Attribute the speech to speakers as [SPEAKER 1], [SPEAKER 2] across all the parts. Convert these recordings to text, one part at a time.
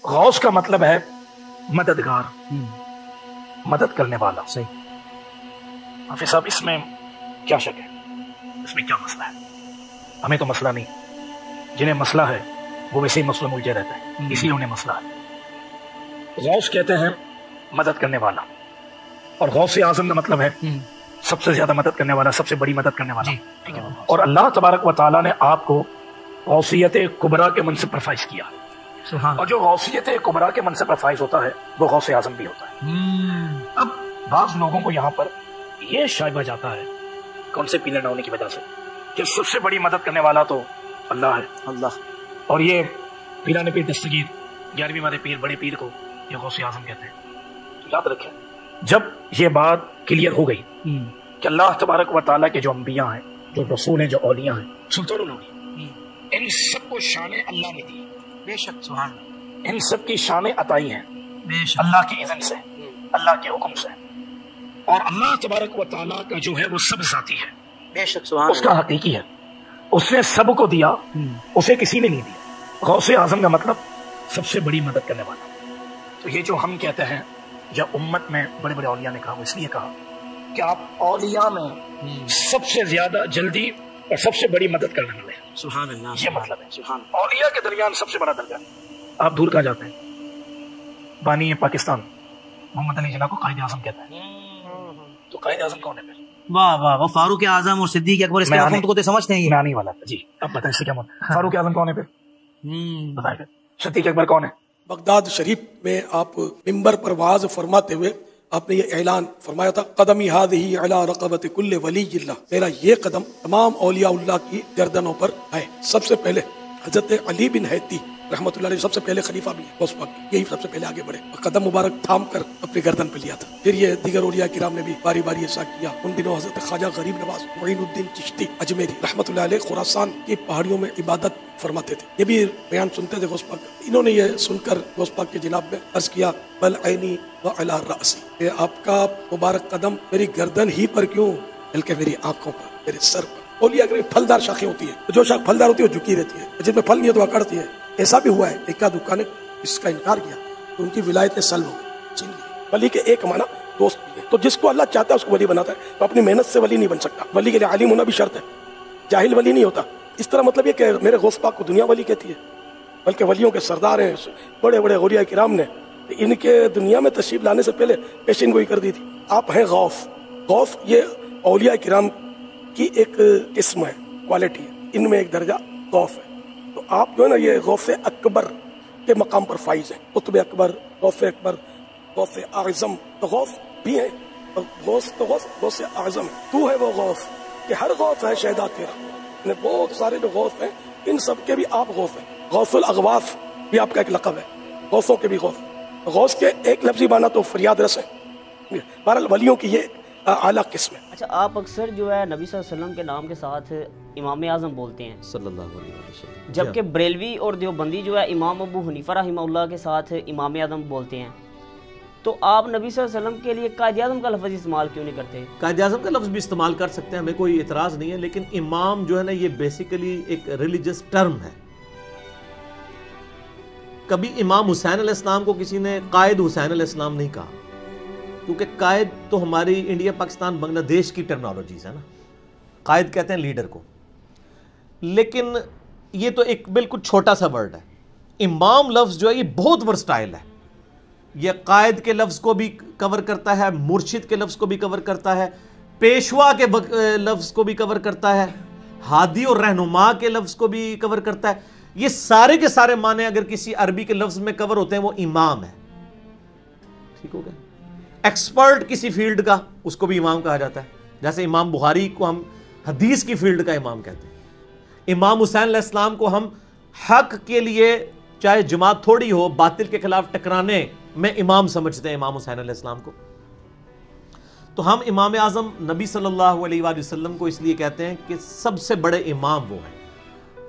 [SPEAKER 1] غوث کا مطلب ہے مددگار، مدد کرنے والا۔
[SPEAKER 2] صحیح۔
[SPEAKER 1] حافظ صاحب اس میں کیا شک ہے، اس میں کیا مسئلہ ہے؟ ہمیں تو مسئلہ نہیں، جنہیں مسئلہ ہے وہ ویسے ہی مسئلہ ملجھے رہتا ہے، اسی لیے انہیں مسئلہ ہے۔ غوث کہتے ہیں مدد کرنے والا، اور غوث اعظم کا مطلب ہے سب سے زیادہ مدد کرنے والا، سب سے بڑی مدد کرنے والا۔ ٹھیک ہے، اور اللہ تبارک و تعالیٰ نے آپ کو غوثیت کبریٰ کے منصب پر فائز کیا، اور جو غوثیت کبریٰ کے منصب پر فائز ہوتا ہے وہ غوث اعظم بھی ہوتا ہے۔ اب بعض لوگوں کو یہاں پر یہ شائبہ جاتا ہے کون سے پیلر نہ ہونے کی وجہ سے کہ سب سے بڑی مدد کرنے والا تو اللہ ہے،
[SPEAKER 2] اللہ،
[SPEAKER 1] اور یہ پیران پیر دستگیر 11ویں والے پیر بڑے پیر کو یہ غوث اعظم کہتے ہیں۔ تو یاد رکھیں، جب یہ بات کلیئر ہو گئی کہ اللہ تبارک و تعالیٰ کے جو انبیاء ہیں، جو رسول ہیں، جو اولیاء ہیں، سلطان الاولیاء، ان سب کو شان اللہ نے دی،
[SPEAKER 2] بے شک، سبحان اللہ،
[SPEAKER 1] ان سب کی شان عطائی ہیں
[SPEAKER 2] بے شک،
[SPEAKER 1] اللہ کی اذن سے، اللہ کے حکم سے، اور اللہ تبارک و تعالیٰ کا جو ہے وہ سب ذاتی ہے،
[SPEAKER 2] بے شک، سبحان
[SPEAKER 1] اس کا حقیقی ہے، اس نے سب کو دیا، اسے کسی نے نہیں دیا۔ غوث اعظم کا مطلب سب سے بڑی مدد کرنے والا۔ تو یہ جو ہم کہتے ہیں یا امت میں بڑے بڑے اولیاء نے کہا، وہ اس لیے کہا کہ آپ اولیاء میں سب سے زیادہ جلدی اور سب سے بڑی مدد کرنے والے ہیں،
[SPEAKER 2] سبحان اللہ،
[SPEAKER 1] یہ مطلب ہے۔
[SPEAKER 2] سبحان
[SPEAKER 1] اولیاء کے درمیان سب سے بڑا درجہ ہے۔ آپ دور کہاں جاتے ہیں؟ بانی پاکستان محمد علی جناح کو قائد اعظم کہتا ہے، تو قائد اعظم کون ہے پھر؟
[SPEAKER 2] واہ واہ واہ، فاروق اعظم اور صدیق اکبر اس کے مفہوم کو تو سمجھتے ہیں
[SPEAKER 1] میں آنے والا تھا۔ جی اب بتائیں اس سے کیا مطلب؟ فاروق اعظم کون ہے پھر؟ بتائیں پھر صدیق اکبر کون ہے؟
[SPEAKER 3] بغداد شریف میں آپ ممبر پر واعظ فرماتے ہوئے آپ نے یہ اعلان فرمایا تھا، قدمی ہذہ علی رقبۃ کل ولی اللہ، میرا یہ قدم تمام اولیاء اللہ کی گردنوں پر ہے۔ سب سے پہلے حضرت علی بن حیتی رحمۃ اللہ علیہ سب سے پہلے خلیفہ بھی غوث پاک کے، یہی سب سے پہلے آگے بڑھے اور قدم مبارک تھام کر اپنی گردن پہ لیا تھا۔ پھر یہ دیگر اولیاء کرام نے بھی باری باری ایسا کیا۔ ان دنوں حضرت خواجہ غریب نواز معین الدین چشتی اجمیری رحمۃ اللہ علیہ خراسان کی پہاڑیوں میں عبادت فرماتے تھے، یہ بھی بیان سنتے تھے غوث پاک کا۔ انہوں نے یہ سن کر غوث پاک کے جناب میں عرض کیا، بل عینی وعلی رأسی، کہ آپ کا مبارک قدم میری گردن ہی پر کیوں بلکہ میری آنکھوں پر، میرے سر پر۔ اولیاء کرام پھلدار شاخیں ہوتی ہیں، جو شاخ پھلدار ہوتی ہے وہ جھکی رہتی ہے، جن میں پھل نہیں ہے تو اکڑتی ہے۔ ایسا بھی ہوا ہے ایک دکان نے اس کا انکار کیا تو ان کی ولایت نے سلب ہو گئی، چھین لی۔ ولی کے ایک ہمارا دوست بھی ہے، تو جس کو اللہ چاہتا ہے اس کو ولی بناتا ہے، تو اپنی محنت سے ولی نہیں بن سکتا۔ ولی کے لیے عالم ہونا بھی شرط ہے، جاہل ولی نہیں ہوتا۔ اس طرح مطلب یہ کہ میرے غوث پاک کو دنیا ولی کہتی ہے، بلکہ ولیوں کے سردار ہیں بڑے بڑے اولیاء کرام نے ان کے دنیا میں تشریف لانے سے پہلے پیشین گوئی کر دی تھی۔ آپ ہیں غوث، غوث یہ اولیاء کرام کی ایک قسم ہے، کوالٹی ہے، ان میں ایک درجہ غوث ہے۔ تو آپ جو ہے نا یہ غوث اکبر کے مقام پر فائز ہیں، قطب اکبر، غوث اعظم، تو غوث بھی ہیں، اور غوث اعظم ہے۔ تو ہے وہ غوث کہ ہر غوث ہے شہدا تیرا، بہت سارے جو غوث ہیں ان سب کے بھی آپ غوث ہیں۔ غوث الاغواث بھی آپ کا ایک لقب ہے، غوثوں کے بھی غوث۔ غوث کے ایک لفظی معنی تو فریاد رس ہے، بہرحال ولیوں کی یہ اعلیٰ قسم ہے۔
[SPEAKER 4] اچھا، آپ اکثر جو ہے نبی صلی اللہ علیہ وسلم کے نام کے ساتھ امام اعظم بولتے ہیں
[SPEAKER 5] صلی اللہ علیہ وسلم،
[SPEAKER 4] جبکہ بریلوی اور دیوبندی جو ہے امام ابو حنیفہ رحمہ اللہ کے ساتھ امام اعظم بولتے ہیں، تو آپ نبی صلی اللہ علیہ وسلم کے لیے قائد اعظم کا لفظ استعمال کیوں نہیں کرتے؟
[SPEAKER 5] قائد اعظم کا لفظ بھی استعمال کر سکتے ہیں، ہمیں کوئی اعتراض نہیں ہے، لیکن امام جو ہے نا یہ بیسیکلی ایک ریلیجس ٹرم ہے۔ کبھی امام حسین علیہ السلام کو کسی نے قائد حسین علیہ السلام نہیں کہا، کیونکہ قائد تو ہماری انڈیا پاکستان بنگلہ دیش کی ٹرمنالوجیز ہے نا، قائد کہتے ہیں لیڈر کو، لیکن یہ تو ایک بالکل چھوٹا سا ورڈ ہے۔ امام لفظ جو ہے یہ بہت ورسٹائل ہے، یہ قائد کے لفظ کو بھی کور کرتا ہے، مرشد کے لفظ کو بھی کور کرتا ہے، پیشوا کے لفظ کو بھی کور کرتا ہے، ہادی اور رہنما کے لفظ کو بھی کور کرتا ہے۔ یہ سارے کے سارے معنی اگر کسی عربی کے لفظ میں کور ہوتے ہیں وہ امام ہے، ٹھیک ہو گیا۔ ایکسپرٹ کسی فیلڈ کا اس کو بھی امام کہا جاتا ہے، جیسے امام بخاری کو ہم حدیث کی فیلڈ کا امام کہتے ہیں، امام حسین علیہ السلام کو ہم حق کے لیے چاہے جماعت تھوڑی ہو باطل کے خلاف ٹکرانے میں امام سمجھتے ہیں امام حسین علیہ السلام کو۔ تو ہم امام اعظم نبی صلی اللہ علیہ وآلہ وسلم کو اس لیے کہتے ہیں کہ سب سے بڑے امام وہ ہیں۔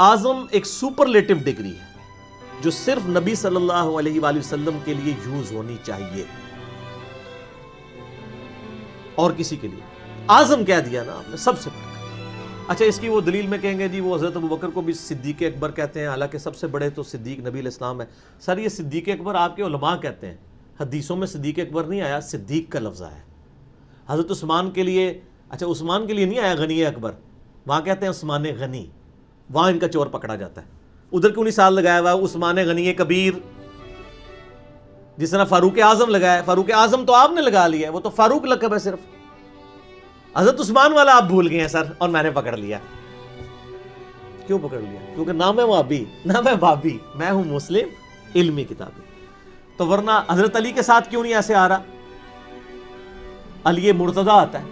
[SPEAKER 5] اعظم ایک سپرلیٹو ڈگری ہے جو صرف نبی صلی اللہ علیہ وآلہ وسلم کے لیے یوز ہونی چاہیے، اور کسی کے لیے۔ اعظم کہہ دیا نا آپ نے، سب سے بڑھ کر اچھا اس کی وہ دلیل میں کہیں گے جی وہ حضرت ابوبکر کو بھی صدیق اکبر کہتے ہیں، حالانکہ سب سے بڑے تو صدیق نبی علیہ السلام ہے۔ سر یہ صدیق اکبر آپ کے علماء کہتے ہیں، حدیثوں میں صدیق اکبر نہیں آیا، صدیق کا لفظ آیا ہے۔ حضرت عثمان کے لیے، اچھا عثمان کے لیے نہیں آیا غنی اکبر، وہاں کہتے ہیں عثمان غنی، وہاں ان کا چور پکڑا جاتا ہے۔ ادھر کیوں نہیں سال لگایا ہوا عثمان غنی کبیر، جس طرح فاروق اعظم لگایا؟ فاروق اعظم تو آپ نے لگا لیا ہے، وہ تو فاروق لقب ہے صرف۔ حضرت عثمان والا آپ بھول گئے ہیں سر، اور میں نے پکڑ لیا۔ کیوں پکڑ لیا؟ کیونکہ نہ میں وہابی نہ میں بابی، میں ہوں مسلم علمی کتابی۔ تو ورنہ حضرت علی کے ساتھ کیوں نہیں ایسے آ رہا؟ علی مرتضیٰ آتا ہے،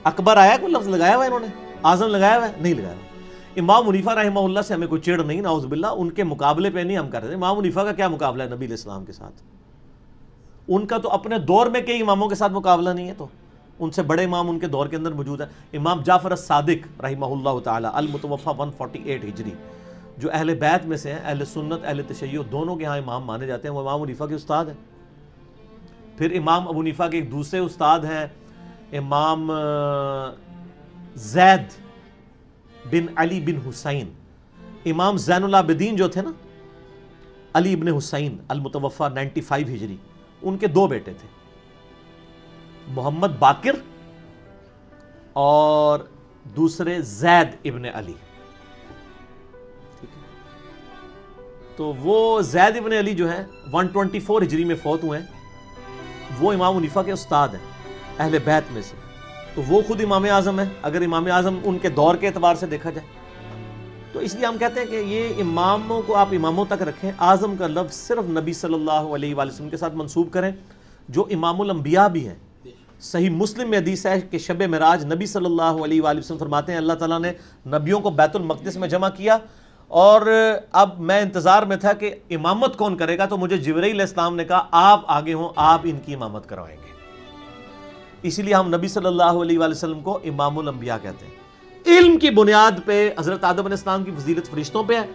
[SPEAKER 5] اکبر آیا کوئی لفظ لگایا ہوا ہے انہوں نے؟ اعظم لگایا ہوا ہے؟ نہیں لگایا ہوا۔ امام حنیفہ رحمہ اللہ سے ہمیں کوئی چڑ نہیں، نعوذ باللہ، ان کے مقابلے پہ نہیں ہم کر رہے۔ امام حنیفہ کا کیا مقابلہ ہے نبی علیہ السلام کے ساتھ؟ ان کا تو اپنے دور میں کئی اماموں کے ساتھ مقابلہ نہیں ہے، تو ان سے بڑے امام ان کے دور کے اندر موجود ہیں۔ امام جعفر الصادق رحمہ اللہ تعالی المتوفی 148 ہجری، جو اہل بیت میں سے ہیں، اہل سنت اہل تشیع دونوں کے ہاں امام مانے جاتے ہیں، وہ امام حنیفہ کے استاد ہیں۔ پھر امام ابو حنیفہ کے ایک دوسرے استاد ہیں امام زید بن علی بن حسین۔ امام زین العابدین جو تھے نا، علی بن حسین المتوفی 95 ہجری، ان کے دو بیٹے تھے، محمد باقر اور دوسرے زید ابن علی۔ تو وہ زید ابن علی جو ہیں 124 ہجری میں فوت ہوئے ہیں، وہ امام حنیفہ کے استاد ہیں اہل بیت میں سے، تو وہ خود امام اعظم ہیں اگر امام اعظم ان کے دور کے اعتبار سے دیکھا جائے۔ تو اس لیے ہم کہتے ہیں کہ یہ اماموں کو آپ اماموں تک رکھیں، اعظم کا لفظ صرف نبی صلی اللہ علیہ وآلہ وسلم کے ساتھ منسوب کریں، جو امام الانبیاء بھی ہیں۔ صحیح مسلم میں حدیث ہے کہ شب معراج نبی صلی اللہ علیہ وآلہ وسلم فرماتے ہیں اللہ تعالیٰ نے نبیوں کو بیت المقدس میں جمع کیا، اور اب میں انتظار میں تھا کہ امامت کون کرے گا، تو مجھے جبرائیل علیہ السلام نے کہا آپ آگے ہوں، آپ ان کی امامت کروائیں گے۔ اسی لیے ہم نبی صلی اللہ علیہ وآلہ وسلم کو امام الانبیاء کہتے ہیں۔ علم کی بنیاد پہ حضرت آدم علیہ السلام کی فضیلت فرشتوں پہ ہے،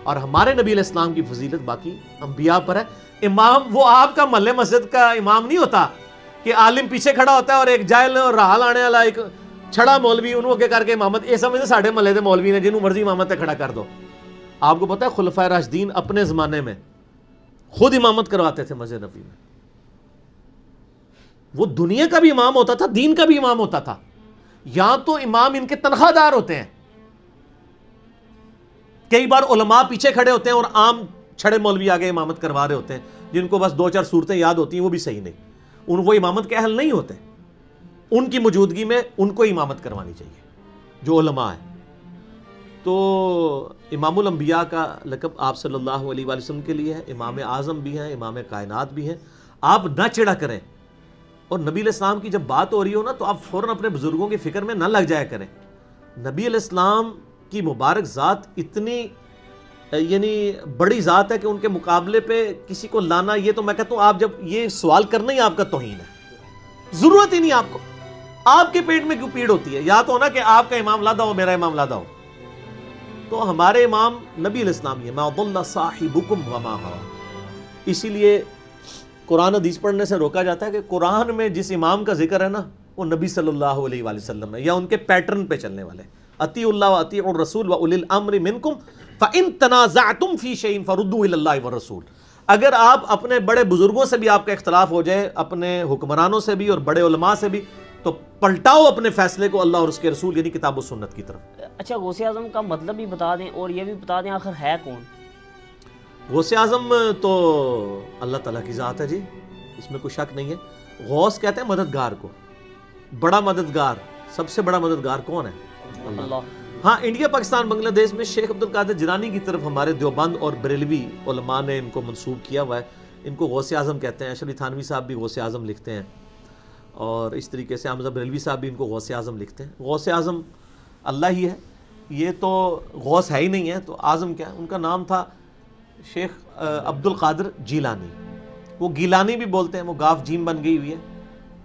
[SPEAKER 5] اور ہمارے نبی علیہ السلام کی فضیلت باقی انبیاء پر ہے۔ امام وہ آپ کا محلے مسجد کا امام نہیں ہوتا کہ عالم پیچھے کھڑا ہوتا ہے اور ایک جاہل اور راہ لانے والا ایک چھڑا مولوی انہوں کے کر کے امامت، یہ سمجھتے ساڑھے محلے دے مولوی نے جنہوں مرضی امامت کھڑا کر دو۔ آپ کو پتا ہے خلفائے راشدین اپنے زمانے میں خود امامت کرواتے تھے مسجد نبوی میں۔ وہ دنیا کا بھی امام ہوتا تھا، دین کا بھی امام ہوتا تھا۔ یہاں تو امام ان کے تنخواہ دار ہوتے ہیں، کئی بار علماء پیچھے کھڑے ہوتے ہیں اور عام چھڑے مولوی آگے امامت کروا رہے ہوتے ہیں، جن کو بس دو چار صورتیں یاد ہوتی ہیں، وہ بھی صحیح نہیں، وہ امامت کے اہل نہیں ہوتے۔ ان کی موجودگی میں ان کو امامت کروانی چاہیے جو علماء ہیں۔ تو امام الانبیاء کا لقب آپ صلی اللہ علیہ وآلہ وسلم کے لیے ہے، امام اعظم بھی ہیں، امام کائنات بھی ہیں۔ آپ نہ چڑھا کریں، اور نبی علیہ السلام کی جب بات ہو رہی ہو نا تو آپ فوراً اپنے بزرگوں کی فکر میں نہ لگ جایا کریں۔ نبی علیہ السلام کی مبارک ذات اتنی یعنی بڑی ذات ہے کہ ان کے مقابلے پہ کسی کو لانا، یہ تو میں کہتا ہوں آپ جب یہ سوال کرنا ہی آپ کا توہین ہے، ضرورت ہی نہیں آپ کو۔ آپ کے پیٹ میں کیوں پیڑ ہوتی ہے؟ یا تو ہونا کہ آپ کا امام لادا ہو، میرا امام لادا ہو۔ تو ہمارے امام نبی علیہ السلام ہی ہے، ما ضل صاحبکم وما غوی۔ اسی لیے قرآن حدیث پڑھنے سے روکا جاتا ہے کہ قرآن میں جس امام کا ذکر ہے نا وہ نبی صلی اللہ علیہ وآلہ وسلم ہے، یا ان کے پیٹرن پہ چلنے والے۔ اطیعوا اللہ واطیعوا الرسول واولی الامر منکم فان تنازعتم فی شیء فردوه الی اللہ والرسول۔ اگر آپ اپنے بڑے بزرگوں سے بھی آپ کا اختلاف ہو جائے، اپنے حکمرانوں سے بھی اور بڑے علماء سے بھی، تو پلٹاؤ اپنے فیصلے کو اللہ اور اس کے رسول یعنی کتاب و سنت کی طرف۔
[SPEAKER 4] اچھا غوث اعظم کا مطلب بھی بتا دیں، اور یہ بھی بتا دیں آخر ہے کون؟
[SPEAKER 5] غوث اعظم تو اللہ تعالیٰ کی ذات ہے جی، اس میں کوئی شک نہیں ہے۔ غوث کہتے ہیں مددگار کو، بڑا مددگار، سب سے بڑا مددگار کون ہے؟ اللہ۔ ہاں انڈیا پاکستان بنگلہ دیش میں شیخ عبد القادر جیلانی کی طرف ہمارے دیوبند اور بریلوی علماء نے ان کو منسوب کیا ہوا ہے، ان کو غوث اعظم کہتے ہیں۔ اشرف علی تھانوی صاحب بھی غوث اعظم لکھتے ہیں، اور اس طریقے سے حمزہ بریلوی صاحب بھی ان کو غوث اعظم لکھتے ہیں۔ غوث اعظم اللہ ہی ہے، یہ تو غوث ہے ہی نہیں ہے، تو اعظم کیا ہے؟ ان کا نام تھا شیخ عبد القادر جیلانی، وہ گیلانی بھی بولتے ہیں، وہ گاف جیم بن گئی ہوئی ہے،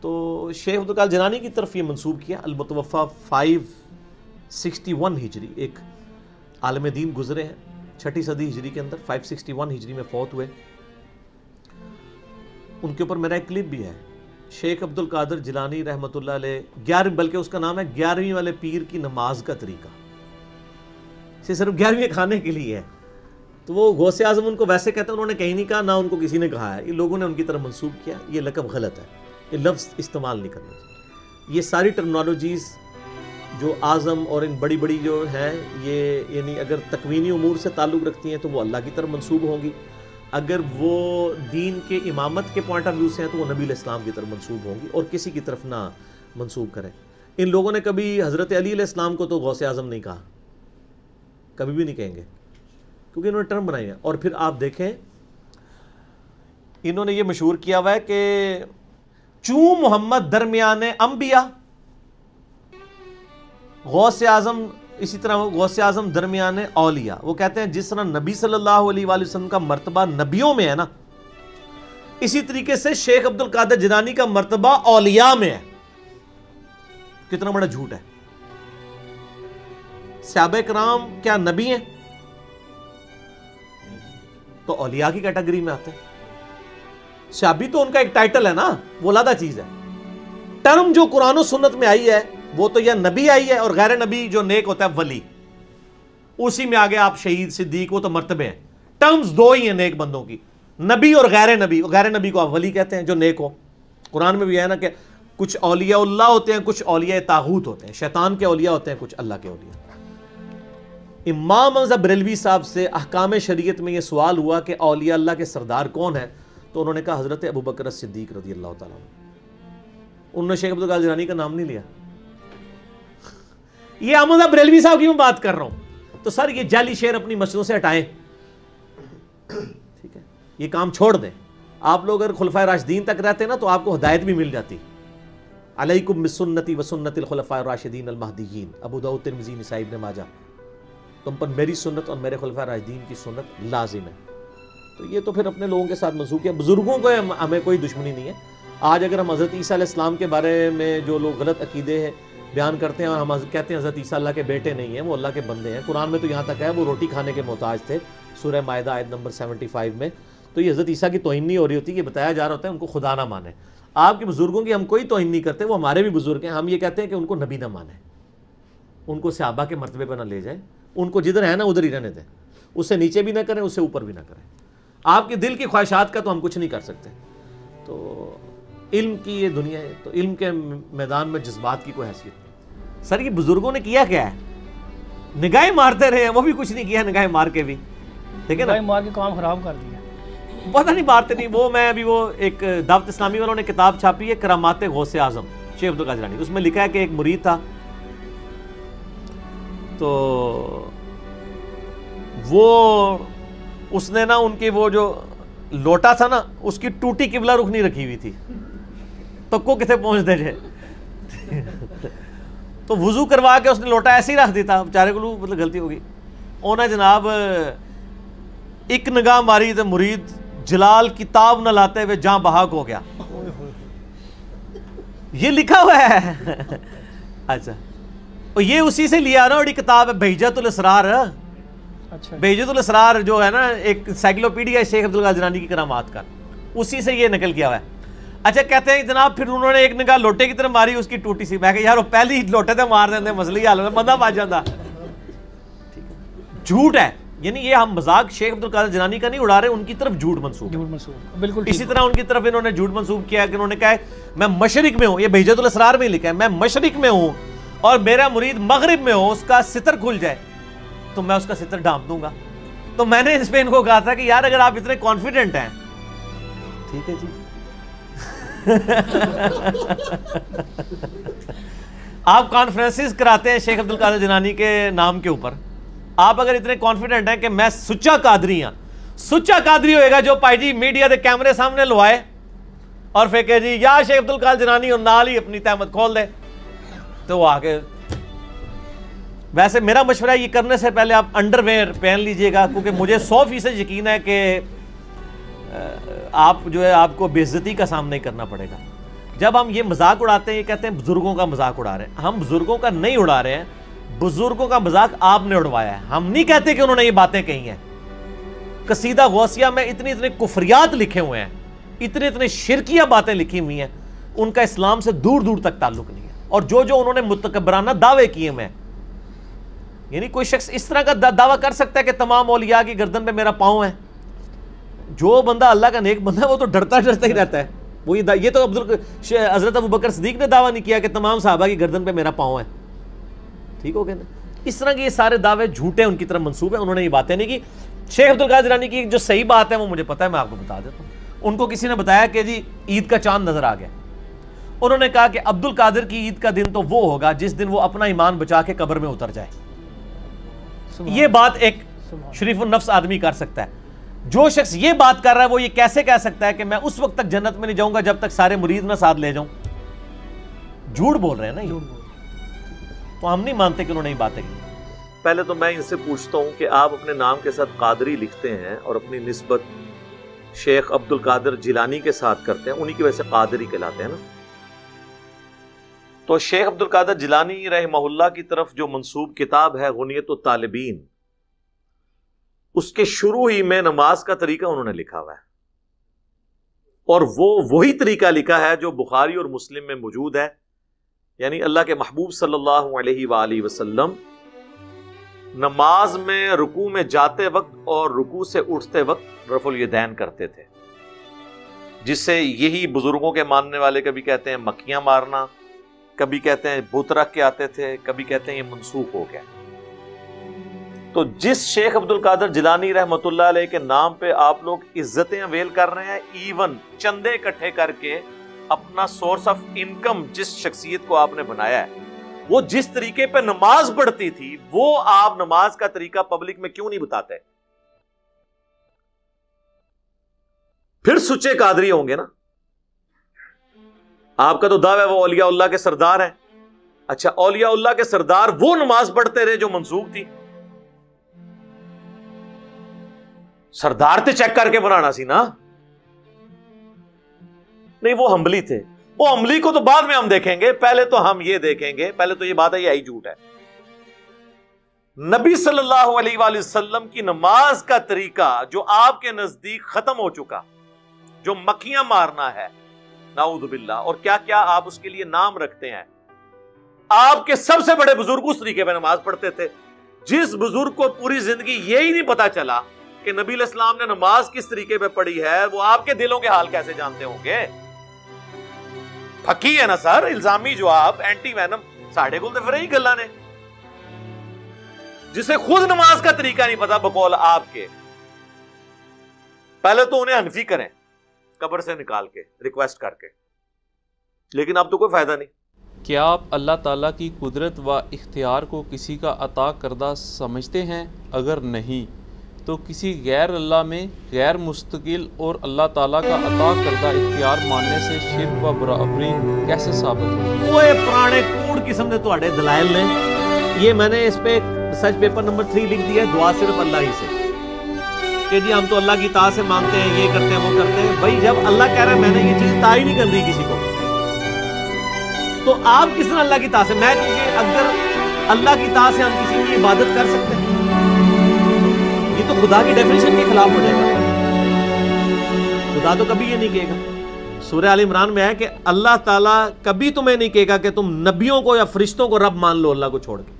[SPEAKER 5] تو شیخ عبد القادر جیلانی کی طرف یہ منسوب کیا۔ المتوفی 561 ہجری، ایک عالم دین گزرے ہیں 6 صدی ہجری کے اندر، 561 ہجری میں فوت ہوئے۔ ان کے اوپر میرا ایک کلپ بھی ہے، شیخ عبد القادر جیلانی رحمۃ اللہ علیہ 11 بلکہ اس کا نام ہے 11ویں والے پیر کی نماز کا طریقہ، اسے صرف 11ویں کھانے کے لیے ہے. تو وہ غوث اعظم ان کو ویسے کہتے ہیں، انہوں نے کہیں نہیں کہا، نہ ان کو کسی نے کہا ہے، یہ لوگوں نے ان کی طرف منسوب کیا. یہ لقب غلط ہے، یہ لفظ استعمال نہیں کرنا چاہیے. یہ ساری ٹرمنالوجیز جو اعظم اور ان بڑی بڑی جو ہیں، یہ یعنی اگر تکوینی امور سے تعلق رکھتی ہیں تو وہ اللہ کی طرف منسوب ہوں گی، اگر وہ دین کے امامت کے پوائنٹ آف ویو سے ہیں تو وہ نبی علیہ السلام کی طرف منسوب ہوں گی، اور کسی کی طرف نہ منسوب کریں. ان لوگوں نے کبھی حضرت علی علیہ السلام کو تو غوث اعظم نہیں کہا، کبھی بھی نہیں کہیں گے، کیونکہ انہوں نے ٹرم بنائی ہے. اور پھر آپ دیکھیں انہوں نے یہ مشہور کیا ہوا ہے کہ چوں محمد درمیان انبیاء، غوث اعظم اسی طرح غوث اعظم درمیان اولیاء. وہ کہتے ہیں جس طرح نبی صلی اللہ علیہ وآلہ وسلم کا مرتبہ نبیوں میں ہے نا، اسی طریقے سے شیخ عبد القادر جیلانی کا مرتبہ اولیاء میں ہے. کتنا بڑا جھوٹ ہے. صحابہ کرام کیا نبی ہیں؟ تو اولیاء کی کیٹیگری میں آتے ہیں. صحابی تو ان کا ایک ٹائٹل ہے نا، وہ علیحدہ چیز ہے. ٹرم جو قرآن و سنت میں آئی ہے وہ تو یا نبی آئی ہے، اور غیر نبی جو نیک ہوتا ہے ولی، اسی میں آگے آپ شہید صدیق، وہ تو مرتبے ہیں. ٹرمز دو ہی ہیں نیک بندوں کی، نبی اور غیر نبی. غیر نبی کو آپ ولی کہتے ہیں جو نیک ہو. قرآن میں بھی ہے نا کہ کچھ اولیاء اللہ ہوتے ہیں، کچھ اولیاء طاغوت ہوتے ہیں، شیطان کے اولیاء ہوتے ہیں، کچھ اللہ کے اولیاء. امام احمد بریلوی صاحب سے احکام شریعت میں یہ سوال ہوا کہ اولیاء اللہ کے سردار کون ہیں، تو انہوں نے کہا حضرت ابوبکر صدیق رضی اللہ تعالیٰ عنہ. انہوں نے شیخ عبد القادر جیلانی کا نام نہیں لیا. یہ احمد بریلوی صاحب کی میں بات کر رہا ہوں. تو سر یہ جعلی شعر اپنی مسجدوں سے ہٹائیں، ٹھیک ہے، یہ کام چھوڑ دیں. آپ لوگ اگر خلفائے راشدین تک رہتے نا تو آپ کو ہدایت بھی مل جاتی. علیکم بسنتی وسنت الخلفاء الراشدین المہدیین، ابو داؤد ترمذی نسائی ابن ماجہ. تم پر میری سنت اور میرے خلفائے راشدین کی سنت لازم ہے. تو یہ تو پھر اپنے لوگوں کے ساتھ منسوخ کیا. بزرگوں کو ہمیں کوئی دشمنی نہیں ہے. آج اگر ہم حضرت عیسیٰ علیہ السلام کے بارے میں جو لوگ غلط عقیدے ہیں بیان کرتے ہیں اور ہم کہتے ہیں حضرت عیسیٰ اللہ کے بیٹے نہیں ہیں، وہ اللہ کے بندے ہیں. قرآن میں تو یہاں تک ہے وہ روٹی کھانے کے محتاج تھے، سورہ مائدہ آیت نمبر 75 میں. تو یہ حضرت عیسیٰ کی توہین نہیں ہو رہی ہوتی، یہ بتایا جا رہا ہوتا ہے ان کو خدا نہ مانے. آپ کے بزرگوں کی ہم کوئی توہین نہیں کرتے، وہ ہمارے بھی بزرگ ہیں. ہم یہ کہتے ہیں کہ ان کو نبی نہ مانے، ان کو صحابہ کے مرتبے پہ نہ لے جائیں، ان کو جدھر ہے نا ادھر ہی رہنے دیں. اس سے نیچے بھی نہ کریں، اس سے اوپر بھی نہ کریں. آپ کے دل کی خواہشات کا تو ہم کچھ نہیں کر سکتے. تو علم کی یہ دنیا ہے، تو علم کے میدان میں جذبات کی کوئی حیثیت نہیں. سر یہ بزرگوں نے کیا کیا ہے؟ نگاہیں مارتے رہے ہیں، وہ بھی کچھ نہیں کیا نگاہیں مار کے بھی. دیکھیں نا،
[SPEAKER 1] مار کے کام خراب کر دیا.
[SPEAKER 5] پتہ نہیں مارتے نہیں. وہ میں ابھی وہ ایک دعوت اسلامی والوں نے کتاب چھاپی ہے کرامات غوث اعظم شیخ عبد القادر جیلانی. اس میں لکھا ہے کہ ایک مرید تھا، تو وہ اس نے نا ان کی وہ جو لوٹا تھا نا اس کی ٹوٹی قبلہ رخ نہیں رکھی ہوئی تھی، تو کو کتنے پہنچ دے جائے. تو وضو کروا کے اس نے لوٹا ایسے ہی رکھ دیتا. بیچارے کو مطلب غلطی ہوگی. انہیں جناب ایک نگاہ ماری تو مرید جلال کتاب نہ لاتے ہوئے جاں بحق ہو گیا. یہ لکھا ہوا ہے. اچھا، اور یہ اسی سے لیا نا، بڑی کتاب ہے بہجت الاسرار. بہجت الاسرار جو ہے نا ایک سائیکلوپیڈیا شیخ عبد القادر جیلانی کی کرامات کا، اسی سے یہ نقل کیا ہوا ہے. اچھا کہتے ہیں جناب پھر انہوں نے ایک نگاہ لوٹے کی طرف ماری، اس کی ٹوٹی سی. میں کہ یار وہ پہلی لوٹے تھے مار دیتے مسئلہ ہی حل ہوتا، بندہ بچ جاتا. جھوٹ ہے. یعنی یہ ہم مذاق شیخ عبد القادر جیلانی کا نہیں اڑا رہے، ان کی طرف جھوٹ منسوب بالکل. اسی طرح ان کی طرف انہوں نے جھوٹ منسوب کیا کہ انہوں نے کہا ہے میں مشرق میں ہوں. یہ بہجت الاسرار میں لکھا ہے میں مشرق میں ہوں اور میرا مرید مغرب میں ہو، اس کا ستر کھل جائے تو میں اس کا ستر ڈھانپ دوں گا. تو میں نے اس پہ ان کو کہا تھا کہ یار اگر آپ اتنے کانفیڈنٹ ہیں، ٹھیک ہے جی. آپ کانفرنسز کراتے ہیں شیخ عبد القادر جیلانی کے نام کے اوپر. آپ اگر اتنے کانفیڈنٹ ہیں کہ میں سچا قادری ہوں، سچا قادری ہوئے گا جو پائی جی میڈیا دے کیمرے سامنے لوائے اور پھر کہ جی یا شیخ عبد القادر جیلانی اور نال ہی اپنی تہمت کھول دے، تو وہ آگے. ویسے میرا مشورہ یہ کرنے سے پہلے آپ انڈر ویئر پہن لیجئے گا، کیونکہ مجھے 100% یقین ہے کہ آپ جو ہے آپ کو بے عزتی کا سامنا ہی کرنا پڑے گا. جب ہم یہ مذاق اڑاتے ہیں، یہ کہتے ہیں بزرگوں کا مذاق اڑا رہے ہیں. ہم بزرگوں کا نہیں اڑا رہے ہیں، بزرگوں کا مذاق آپ نے اڑوایا ہے. ہم نہیں کہتے کہ انہوں نے یہ باتیں کہی ہیں. قصیدہ غوثیہ میں اتنی کفریات لکھے ہوئے ہیں، اتنے شرکیہ باتیں لکھی ہوئی ہیں ان کا اسلام سے دور دور تک تعلق نہیں ہے. اور جو انہوں نے متکبرانہ دعوے کیے میں، یعنی کوئی شخص اس طرح کا دعویٰ کر سکتا ہے کہ تمام اولیاء کی گردن پہ میرا پاؤں ہے. جو بندہ اللہ کا نیک بندہ ہے وہ تو ڈرتا ہی رہتا ہے. وہ یہ تو حضرت ابوبکر صدیق نے دعویٰ نہیں کیا کہ تمام صحابہ کی گردن پہ میرا پاؤں ہے. ٹھیک ہو گیا نا. اس طرح کے یہ سارے دعوے جھوٹے ان کی طرف منسوب ہیں. انہوں نے یہ باتیں نہیں کی. شیخ عبد القادر جیلانی کی جو صحیح بات ہے وہ مجھے پتہ ہے، میں آپ کو بتا دیتا ہوں. ان کو کسی نے بتایا کہ جی عید کا چاند نظر آ گیا. انہوں نے کہا کہ عبد القادر کی عید کا دن تو وہ ہوگا جس دن وہ اپنا ایمان بچا کے قبر میں اتر جائے. یہ بات ایک شریف النفس آدمی کر سکتا ہے. جو شخص یہ بات کر رہا ہے وہ یہ کیسے کہہ سکتا ہے کہ میں اس وقت تک جنت میں نہیں جاؤں گا جب تک سارے مرید نہ ساتھ لے جاؤں؟ جھوٹ بول رہے ہیں نا یہ. تو ہم نہیں مانتے کہ انہوں نے یہ باتیں کی. پہلے تو میں ان سے پوچھتا ہوں کہ آپ اپنے نام کے ساتھ قادری لکھتے ہیں اور اپنی نسبت شیخ عبد القادر جیلانی کے ساتھ کرتے ہیں، انہی کی وجہ سے قادری کہلاتے ہیں نا. تو شیخ عبد القادر جیلانی رحمہ اللہ کی طرف جو منسوب کتاب ہے غنیت الطالبین، اس کے شروع ہی میں نماز کا طریقہ انہوں نے لکھا ہوا ہے. اور وہی طریقہ لکھا ہے جو بخاری اور مسلم میں موجود ہے. یعنی اللہ کے محبوب صلی اللہ علیہ وآلہ وسلم نماز میں رکوع میں جاتے وقت اور رکوع سے اٹھتے وقت رفع الیدین کرتے تھے، جس سے یہی بزرگوں کے ماننے والے کبھی کہتے ہیں مکھیاں مارنا، کبھی کہتے ہیں بت رکھ کے آتے تھے، کبھی کہتے ہیں یہ منسوخ ہو گیا. تو جس شیخ عبد القادر جیلانی رحمۃ اللہ علیہ کے نام پہ آپ لوگ عزتیں اویل کر رہے ہیں، ایون چندے اکٹھے کر کے اپنا سورس آف انکم جس شخصیت کو آپ نے بنایا ہے، وہ جس طریقے پہ نماز پڑھتی تھی وہ آپ نماز کا طریقہ پبلک میں کیوں نہیں بتاتے؟ پھر سچے قادری ہوں گے نا. آپ کا تو دعویٰ ہے وہ اولیاء اللہ کے سردار ہیں. اچھا، اولیاء اللہ کے سردار وہ نماز پڑھتے رہے جو منسوخ تھی؟ سردار تے چیک کر کے بنانا سی نا. نہیں، وہ حنبلی تھے. وہ حنبلی کو تو بعد میں ہم دیکھیں گے، پہلے تو ہم یہ دیکھیں گے. پہلے تو یہ بات ہے، یہی جھوٹ ہے. نبی صلی اللہ علیہ وآلہ وسلم کی نماز کا طریقہ جو آپ کے نزدیک ختم ہو چکا، جو مکھیاں مارنا ہے، نعوذ باللہ، اور کیا کیا آپ اس کے لیے نام رکھتے ہیں. آپ کے سب سے بڑے بزرگ اس طریقے پہ نماز پڑھتے تھے. جس بزرگ کو پوری زندگی یہی نہیں پتا چلا کہ نبی علیہ السلام نے نماز کس طریقے پہ پڑھی ہے، وہ آپ کے دلوں کے حال کیسے جانتے ہوں گے؟ پھکی ہے نا سر، الزامی جواب، اینٹی وینم. ساڑھے کل تو پھر ہی گلا نے جسے خود نماز کا طریقہ نہیں پتا بقول آپ کے. پہلے تو انہیں حنفی کریں قبر سے نکال کے، ریکویسٹ کر کے. لیکن اب تو کوئی فائدہ نہیں.
[SPEAKER 6] کیا آپ اللہ تعالیٰ کی قدرت و اختیار کو کسی کا عطا کردہ سمجھتے ہیں؟ اگر نہیں تو کسی غیر اللہ میں غیر مستقل اور اللہ تعالیٰ کا عطا کردہ اختیار ماننے سے شرک و برابری کیسے ثابت ہو؟
[SPEAKER 5] وہ پرانے کوڑ قسم کے تواڈے دلائل نے. یہ میں نے اس پہ ریسرچ پیپر نمبر 3 لکھ دیا ہے، دعا صرف اللہ ہی سے، کہ جی ہم تو اللہ کی اطاعت سے مانگتے ہیں، یہ کرتے ہیں وہ کرتے ہیں. بھائی جب اللہ کہہ رہا ہے میں نے یہ چیز اطاعت ہی نہیں کر دی کسی کو، تو آپ کس طرح اللہ کی اطاعت سے؟ میں کیونکہ اگر اللہ کی اطاعت سے ہم کسی کی عبادت کر سکتے ہیں، یہ تو خدا کی ڈیفینیشن کے خلاف ہو جائے گا. خدا تو کبھی یہ نہیں کہے گا. سورہ آل عمران میں ہے کہ اللہ تعالیٰ کبھی تمہیں نہیں کہے گا کہ تم نبیوں کو یا فرشتوں کو رب مان لو اللہ کو چھوڑ کے.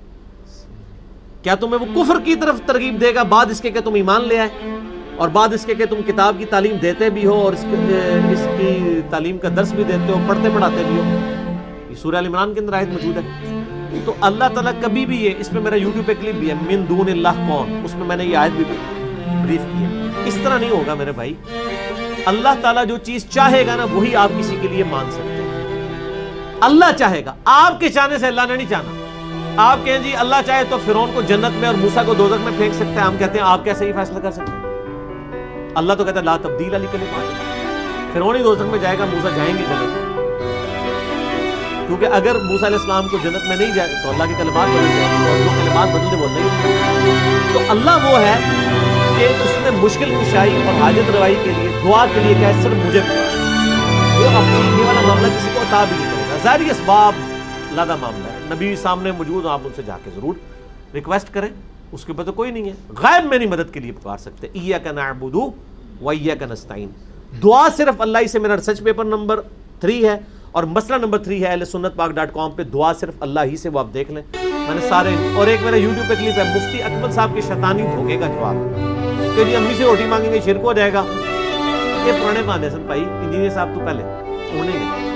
[SPEAKER 5] کیا تمہیں وہ کفر کی طرف ترغیب دے گا بعد اس کے کہ تم ایمان لے آئے، اور بعد اس کے کہ تم کتاب کی تعلیم دیتے بھی ہو اور اس کی تعلیم کا درس بھی دیتے ہو، پڑھتے پڑھاتے بھی ہو؟ یہ سورہ آل عمران کے اندر آیت موجود ہے. تو اللہ تعالیٰ کبھی بھی یہ، اس میں میرا یوٹیوب پہ کلپ بھی ہے، من دون اللہ کون، اس میں نے یہ آیت بھی بریف کی ہے. اس طرح نہیں ہوگا میرے بھائی. اللہ تعالیٰ جو چیز چاہے گا نا وہی آپ کسی کے لیے مان سکتے ہیں. اللہ چاہے گا، آپ کے چاہنے سے اللہ نے نہیں چاہنا. آپ کہیں جی اللہ چاہے تو فرعون کو جنت میں اور موسیٰ کو دوزخ میں پھینک سکتے ہیں، ہم کہتے ہیں آپ کیسے ہی فیصلہ کر سکتے ہیں؟ اللہ تو کہتا ہے لا تبدیل لکلمات. فرعون ہی دوزخ میں جائے گا، موسیٰ جائیں گے جنت میں. کیونکہ اگر موسیٰ علیہ السلام کو جنت میں نہیں جائے تو اللہ کے کلمات بدل جائیں گے، اور جو کلمات بدلتے وہ نہیں. تو اللہ وہ ہے کہ اس نے مشکل کشائی اور حاجت روائی کے لیے، دعا کے لیے کہ صرف مجھے پکار. وہ اپنی یہ والا معاملہ کسی کو عطا بھی نہیں کرے گا. ظاہری اسباب اللہ کا معاملہ ہے، نبی سامنے موجود، آپ ان سے جا کے ضرور ریکویسٹ کریں. اس کے اوپر تو کوئی نہیں ہے. غیب میں نہیں مدد کے لیے پکار سکتے. ایاک نعبد و ایاک نستعین. دعا صرف اللہ ہی سے. میرا ریسرچ پیپر نمبر 3 ہے، اور مسئلہ نمبر 3 ہے اہل سنت پاک .com پہ دعا صرف اللہ ہی سے، وہ آپ دیکھ لیں، میں نے سارے، اور ایک میرا یوٹیوب پہ کلپ ہے مفتی اکمل صاحب کے شیطانی دھوکے کا جواب کہ جی امی سے روٹی مانگیں گے شرک ہو جائے گا. یہ پرانے بہانے سن بھائی، انجینئر صاحب تو پہلے انہوں نے